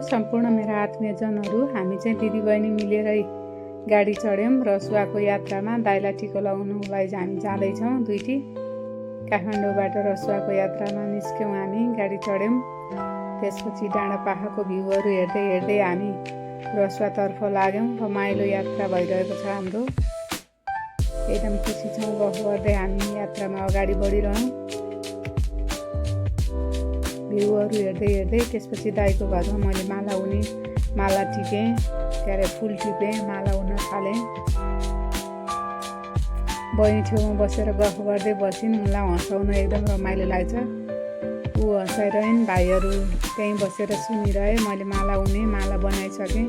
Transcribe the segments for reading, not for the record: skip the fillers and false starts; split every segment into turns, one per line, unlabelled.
सम्पूर्ण मेरा आत्मीयजनहरू, हामी चाहिँ दिदीबहिनी मिलेरै गाडी चढ्यौँ रसुवाको यात्रामा। दाइलाई टिको लगाउनुलाई हामी जाँदैछौँ। दुईटी काठमाडौँबाट रसुवाको यात्रामा निस्क्यौँ। हामी गाडी चढ्यौँ। त्यसपछि डाँडापाखाको भ्यूहरू हेर्दै हेर्दै हामी रसुवातर्फ लाग्यौँ। रमाइलो यात्रा भइरहेको छ हाम्रो। एकदम खुसी छौँ। गफ गर्दै हामी यात्रामा अगाडि बढिरहौँ। भ्यूहरू हेर्दै हेर्दै त्यसपछि दाइको घरमा मैले माला टिपेँ, फुल टिपेँ, माला उन थालेँ। बहिनी छेउमा बसेर गफ गर्दै बसिन्। उनलाई हँसाउन एकदम रमाइलो लाग्छ। ऊ हँसाइरहन्। भाइहरू त्यहीँ बसेर सुनिरहे। मैले माला उनेँ, माला बनाइसकेँ।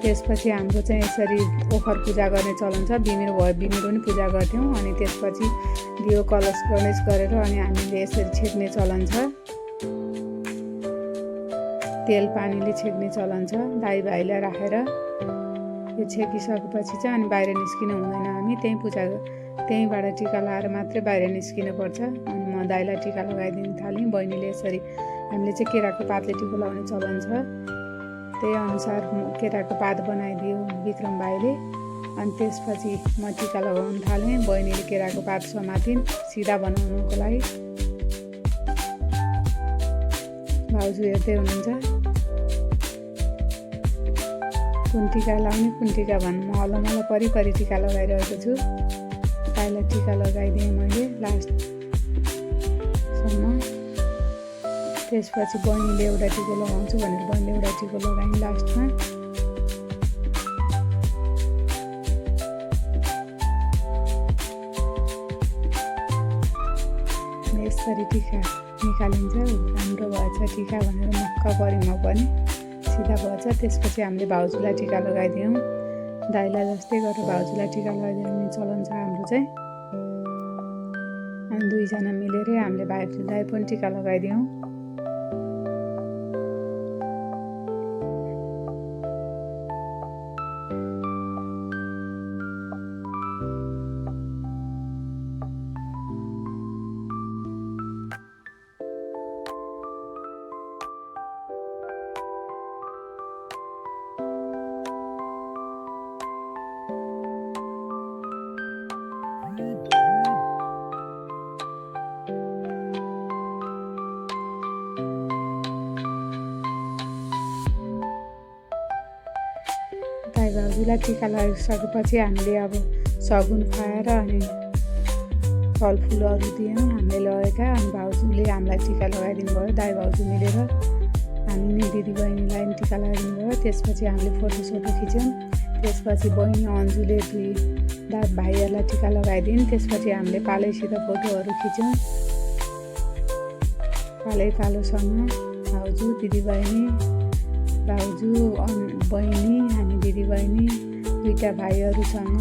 त्यसपछि हाम्रो चाहिँ यसरी ओखर पूजा गर्ने चलन छ। बिमिर भयो, बिमिर पनि पूजा गर्थ्यौँ। अनि त्यसपछि दियो कलश गणेश गरेर अनि हामीले यसरी छेक्ने चलन छ। तेल पानीले छेक्ने चलन छ। दाइ भाइलाई राखेर यो छेकिसकेपछि चाहिँ अनि बाहिर निस्किनु हुँदैन। हामी त्यहीँबाट टिका लगाएर मात्रै बाहिर निस्किनुपर्छ। अनि म दाइलाई टिका लगाइदिन थालेँ। बहिनीले यसरी हामीले चाहिँ केराको पातले टिको लगाउने चलन छ। त्यही अनुसार केराको पात बनाइदियो विक्रम भाइले। अनि त्यसपछि म टिका लगाउन थालेँ। बहिनीले केराको पात समातिन् सिधा बनाउनुको लागि। भाउजू हेर्दै हुनुहुन्छ। कुन टिका लाउने, कुन टिका भन्नु, म अलमल परिपरि टिका लगाइरहेको छु। दाइलाई टिका लगाइदिएँ मैले लास्टसम्म। त्यसपछि बहिनीले एउटा टिको लगाउँछु भनेर बहिनीले एउटा टिको लगाइन् लास्टमा। यसरी टिका निकालिन्छ। राम्रो भएछ टिका भनेर मक्क परेँ म पनि। सिधा भएछ। त्यसपछि हामीले भाउजूलाई टिका लगाइदियौँ। दाइलाई जस्तै गरेर भाउजूलाई टिका लगाइदिने चलन छ हाम्रो चाहिँ। अनि दुईजना मिलेरै हामीले भाइलाई पनि टिका लगाइदियौँ। दाइ भाउजूलाई टिका लगाइसकेपछि हामीले अब सगुन खुवाएर अनि फलफुलहरू दियौँ हामीले लगेका। अनि भाउजूले हामीलाई टिका लगाइदिनु भयो। दाइ भाउजू मिलेर हामी नि दिदीबहिनीलाई पनि टिका लगाइदिनु भयो। त्यसपछि हामीले फोटोसोटो खिच्यौँ। त्यसपछि बहिनी अन्जुले दुई भाइहरूलाई टिका लगाइदिन्। त्यसपछि हामीले पालैसित फोटोहरू खिच्यौँ। पालोसँग भाउजू, दिदीबहिनी, भाउजू, बहिनी, हामी दिदीबहिनी, दुईवटा भाइहरूसँग,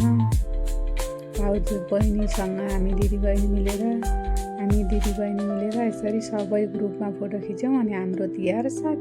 भाउजू बहिनीसँग हामी दिदीबहिनी मिलेर यसरी सबै ग्रुपमा फोटो खिच्यौँ। अनि हाम्रो तिहार